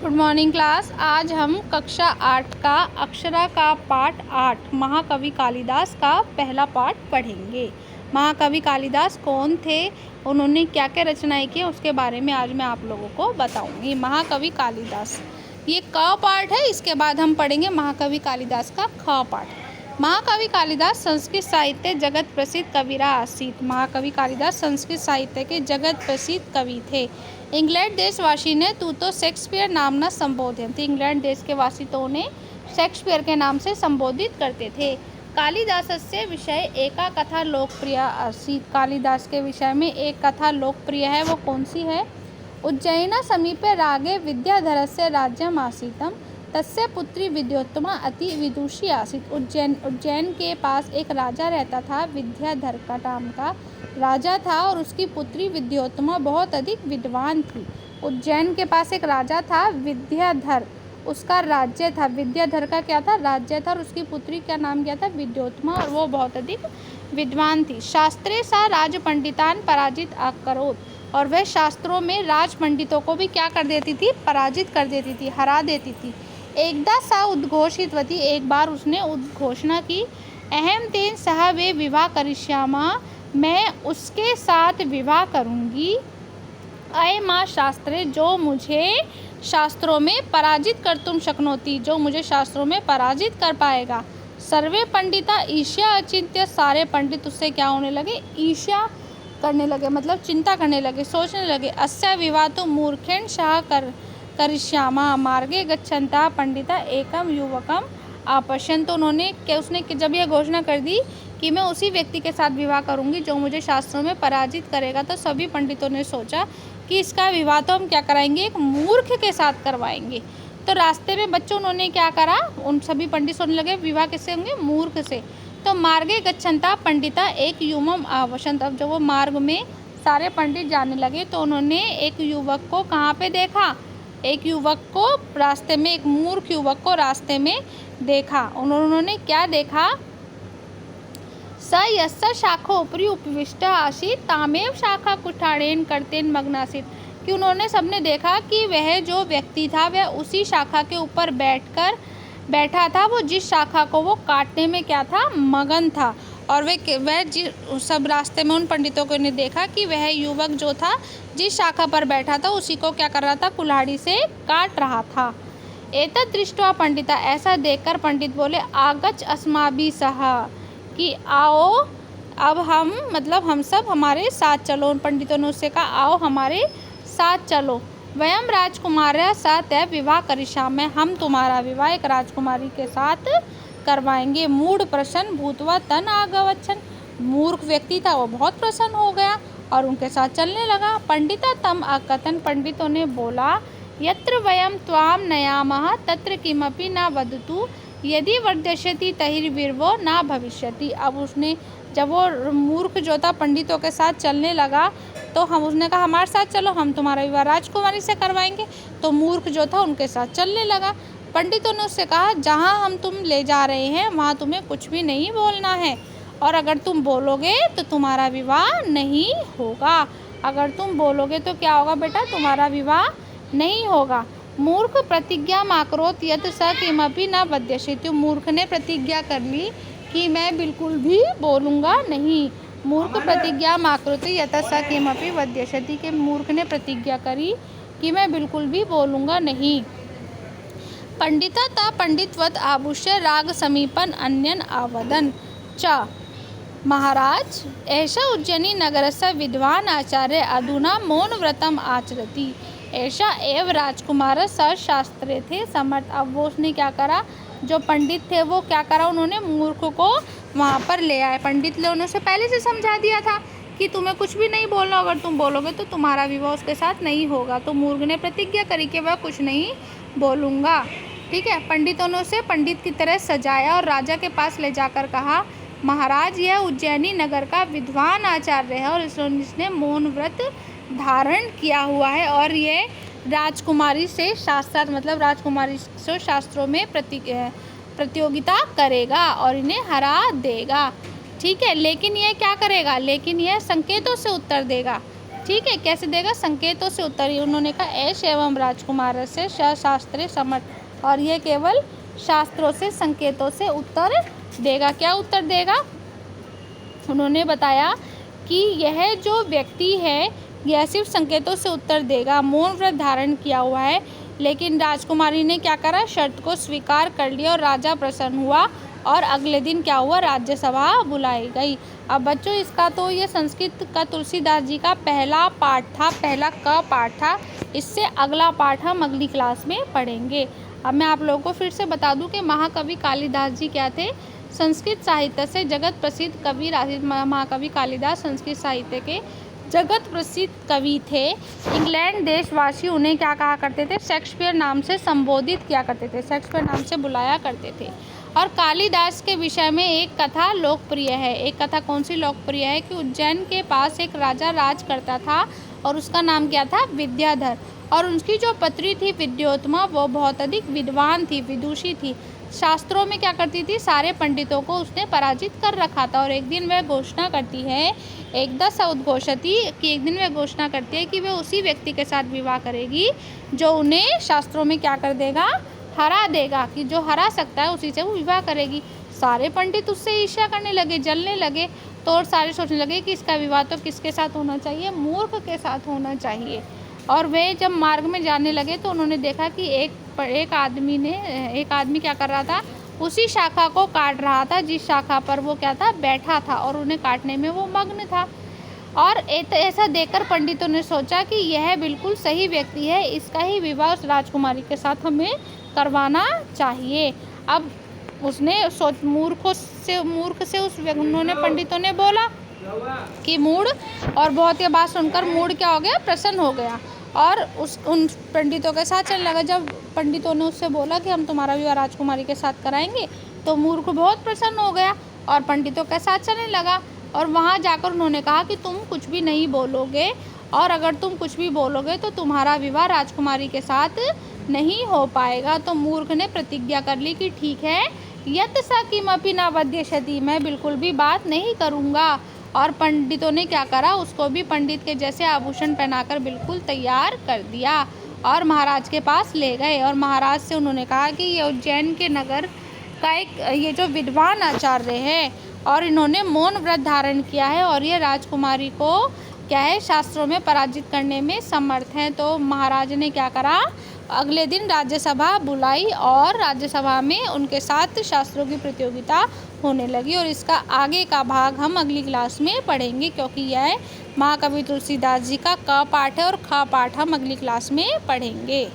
Good morning class. आज हम कक्षा 8 का अक्षरा का पाठ 8 महाकवि कालिदास का पहला पाठ पढ़ेंगे। महाकवि कालिदास कौन थे, उन्होंने क्या क्या रचनाएं की, उसके बारे में आज मैं आप लोगों को बताऊंगी। महाकवि कालिदास, ये क पाठ है, इसके बाद हम पढ़ेंगे महाकवि कालिदास का ख पाठ। महाकवि कालिदास संस्कृत साहित्य जगत प्रसिद्ध कविरा आसीत। महाकवि कालिदास संस्कृत साहित्य के जगत प्रसिद्ध कवि थे। इंग्लैंड देशवासी ने तू तो शेक्सपियर नामना संबोधित थे। इंग्लैंड देश के वासी तो उन्हें शेक्सपियर के नाम से संबोधित करते थे। कालिदासस्य विषय एका कथा लोकप्रिय आसीत। कालिदास के विषय में एक कथा लोकप्रिय है, वो कौन सी है? उज्जैना समीपे रागे विद्याधरस्य राज्यम आसीतम तस्य पुत्री विद्योत्तमा अति विदुषी आसीत। उज्जैन के पास एक राजा रहता था, विद्याधर का नाम का राजा था, और उसकी पुत्री विद्योत्तमा बहुत अधिक विद्वान थी। उज्जैन के पास एक राजा था विद्याधर, उसका राज्य था। विद्याधर का क्या था? राज्य था, और उसकी पुत्री का नाम क्या था? विद्योत्तमा, और वो बहुत अधिक विद्वान थी। शास्त्रे सा राज पंडितान पराजित अकरोत, और वह शास्त्रों में राज पंडितों को भी क्या कर देती थी? पराजित कर देती थी, हरा देती थी। एकदा सा उद्घोषितवती, एक बार उसने उद्घोषणा की, अहम तेन सह वे विवाह करिष्यामा, मैं उसके साथ विवाह करूंगी। अय माँ शास्त्रे, जो मुझे शास्त्रों में पराजित कर तुम शक्नोती, जो मुझे शास्त्रों में पराजित कर पाएगा। सर्वे पंडिता ईर्ष्या अचिंत्य, सारे पंडित उससे क्या होने लगे? ईर्ष्या करने लगे, मतलब चिंता करने लगे, सोचने लगे। अस्या विवाह तो मूर्खेण सह करिष्यामा मार्गे गच्छन्ता पंडिता एकम युवकम आपश्यन्। तो उसने जब यह घोषणा कर दी कि मैं उसी व्यक्ति के साथ विवाह करूंगी जो मुझे शास्त्रों में पराजित करेगा, तो सभी पंडितों ने सोचा कि इसका विवाह तो हम क्या कराएंगे? एक मूर्ख के साथ करवाएंगे। तो रास्ते में बच्चों उन्होंने क्या करा? उन सभी पंडित सोचने लगे विवाह किससे होंगे? मूर्ख से। तो मार्गे गच्छन्ता पंडिता एक युवम आवशंत। अब जब वो मार्ग में सारे पंडित जाने लगे तो उन्होंने एक युवक को कहाँ पे देखा? एक युवक को रास्ते में, एक मूर्ख युवक को रास्ते में देखा। उन्होंने क्या देखा? स यस्य शाखो उपरि उपविष्ट आसीत तामेव शाखा कुठारेण कर्तेन मग्नासीत। कि उन्होंने सबने देखा कि वह जो व्यक्ति था वह उसी शाखा के ऊपर बैठा था, वो जिस शाखा को वो काटने में क्या था? मगन था। और वह सब रास्ते में उन पंडितों को ने देखा कि वह युवक जो था जिस शाखा पर बैठा था उसी को क्या कर रहा था? कुल्हाड़ी से काट रहा था। एतत् दृष्ट्वा पंडिता, ऐसा देखकर पंडित बोले, आगच्छ अस्माभिः सह, कि आओ अब हम, मतलब हम सब हमारे साथ चलो। उन पंडितों ने उससे कहा आओ हमारे साथ चलो। वयम राजकुमार्या साथ विवाह करिष्यामः, हम तुम्हारा विवाह एक राजकुमारी के साथ करवाएंगे। मूढ़ प्रसन्न भूत्वा तन आगवच्छन्, मूर्ख व्यक्ति था वो बहुत प्रसन्न हो गया और उनके साथ चलने लगा। पंडिता तम अकथन, पंडितों ने बोला, यत्र वयम त्वाम नयामः तत्र किमपि न वदतु, यदि वर्धयति तहिर्वीर्वो न भविष्यति। अब उसने, जब वो मूर्ख जो था पंडितों के साथ चलने लगा तो उसने कहा हमारे साथ चलो, हम तुम्हारा विवाह राजकुमारी से करवाएंगे। तो मूर्ख जो था उनके साथ चलने लगा। पंडितों ने उससे कहा जहाँ हम तुम ले जा रहे हैं वहाँ तुम्हें कुछ भी नहीं बोलना है, और अगर तुम बोलोगे तो तुम्हारा विवाह नहीं होगा। अगर तुम बोलोगे तो क्या होगा बेटा? तुम्हारा विवाह नहीं होगा। मूर्ख प्रतिज्ञा माकरोत यत् स किमपि न वद्यष्यति। मूर्ख ने प्रतिज्ञा कर ली कि मैं बिल्कुल भी बोलूँगा नहीं। मूर्ख प्रतिज्ञा माकरोत यत् स किमपि वद्यष्यति, के मूर्ख ने प्रतिज्ञा करी कि मैं बिल्कुल भी बोलूँगा नहीं। पंडिता ता पंडितवत आभूष्य राग समीपन अन्यन आवदन च, महाराज ऐसा उज्जैनी नगरस्य विद्वान आचार्य अधुना मौन व्रतम आचरति, ऐसा एव राजकुमार शास्त्रे थे समर्थ। अब वो उसने क्या करा? जो पंडित थे वो क्या करा? उन्होंने मूर्ख को वहाँ पर ले आए। पंडित ने उसे पहले से समझा दिया था कि तुम्हें कुछ भी नहीं बोलना, अगर तुम बोलोगे तो तुम्हारा विवाह उसके साथ नहीं होगा। तो मूर्ख ने प्रतिज्ञा करी कि वह कुछ नहीं बोलूँगा। ठीक है, पंडितों ने उसे पंडित की तरह सजाया और राजा के पास ले जाकर कहा, महाराज यह उज्जैनी नगर का विद्वान आचार्य है और इसने मौन व्रत धारण किया हुआ है, और ये राजकुमारी से शास्त्रार्थ, मतलब राजकुमारी से शास्त्रों में प्रतियोगिता करेगा और इन्हें हरा देगा। ठीक है, लेकिन यह क्या करेगा? लेकिन यह संकेतों से उत्तर देगा। ठीक है, कैसे देगा? संकेतों से उत्तर। उन्होंने कहा एष एवं राजकुमार से शास्त्रे समर्थ, और ये केवल शास्त्रों से संकेतों से उत्तर देगा। क्या उत्तर देगा? उन्होंने बताया कि यह जो व्यक्ति है यह सिर्फ संकेतों से उत्तर देगा, मौन व्रत धारण किया हुआ है। लेकिन राजकुमारी ने क्या करा? शर्त को स्वीकार कर लिया और राजा प्रसन्न हुआ और अगले दिन क्या हुआ? राज्यसभा बुलाई गई। अब बच्चों इसका तो ये संस्कृत का तुलसीदास जी का पहला पाठ था, पहला क पाठ था। इससे अगला पाठ हम अगली क्लास में पढ़ेंगे। अब मैं आप लोगों को फिर से बता दूं कि महाकवि कालिदास जी क्या थे? संस्कृत साहित्य से जगत प्रसिद्ध कवि। महाकवि कालिदास संस्कृत साहित्य के जगत प्रसिद्ध कवि थे। इंग्लैंड देशवासी उन्हें क्या कहा करते थे? शेक्सपियर नाम से संबोधित किया करते थे, शेक्सपियर नाम से बुलाया करते थे। और कालिदास के विषय में एक कथा लोकप्रिय है। एक कथा कौन सी लोकप्रिय है? कि उज्जैन के पास एक राजा राज करता था और उसका नाम क्या था? विद्याधर। और उनकी जो पत्नी थी विद्योत्तमा, वो बहुत अधिक विद्वान थी, विदुषी थी। शास्त्रों में क्या करती थी? सारे पंडितों को उसने पराजित कर रखा था। और एक दिन वह घोषणा करती है, एकदा स उद्घोषति, कि एक दिन वह घोषणा करती है कि वह उसी व्यक्ति के साथ विवाह करेगी जो उन्हें शास्त्रों में क्या कर देगा? हरा देगा, कि जो हरा सकता है उसी से वो विवाह करेगी। सारे पंडित उससे ईर्ष्या करने लगे, जलने लगे। तो और सारे सोचने लगे कि इसका विवाह तो किसके साथ होना चाहिए? मूर्ख के साथ होना चाहिए। और वे जब मार्ग में जाने लगे तो उन्होंने देखा कि एक आदमी क्या कर रहा था? उसी शाखा को काट रहा था जिस शाखा पर वो क्या था? बैठा था, और उन्हें काटने में वो मग्न था। और ऐसा देखकर पंडितों ने सोचा कि यह बिल्कुल सही व्यक्ति है, इसका ही विवाह उस राजकुमारी के साथ हमें करवाना चाहिए। अब उसने मूर्ख से उन्होंने पंडितों ने बोला कि मूड, और बहुत ये बात सुनकर मूड क्या हो गया? प्रसन्न हो गया और उन पंडितों के साथ चलने लगा। जब पंडितों ने उससे बोला कि हम तुम्हारा विवाह राजकुमारी के साथ कराएंगे, तो मूर्ख बहुत प्रसन्न हो गया और पंडितों के साथ चलने लगा। और वहाँ जाकर उन्होंने कहा कि तुम कुछ भी नहीं बोलोगे, और अगर तुम कुछ भी बोलोगे तो तुम्हारा विवाह राजकुमारी के साथ नहीं हो पाएगा। तो मूर्ख ने प्रतिज्ञा कर ली कि ठीक है, यत् स किमपि न वद्यष्यति, मैं बिल्कुल भी बात नहीं करूँगा। और पंडितों ने क्या करा? उसको भी पंडित के जैसे आभूषण पहनाकर बिल्कुल तैयार कर दिया और महाराज के पास ले गए। और महाराज से उन्होंने कहा कि ये उज्जैन के नगर का ये जो विद्वान आचार्य है, और इन्होंने मौन व्रत धारण किया है, और ये राजकुमारी को क्या है? शास्त्रों में पराजित करने में समर्थ हैं। तो महाराज ने क्या करा? अगले दिन राज्यसभा बुलाई और राज्यसभा में उनके साथ शास्त्रों की प्रतियोगिता होने लगी। और इसका आगे का भाग हम अगली क्लास में पढ़ेंगे, क्योंकि यह महाकवि तुलसीदास जी का क पाठ है और ख पाठ हम अगली क्लास में पढ़ेंगे।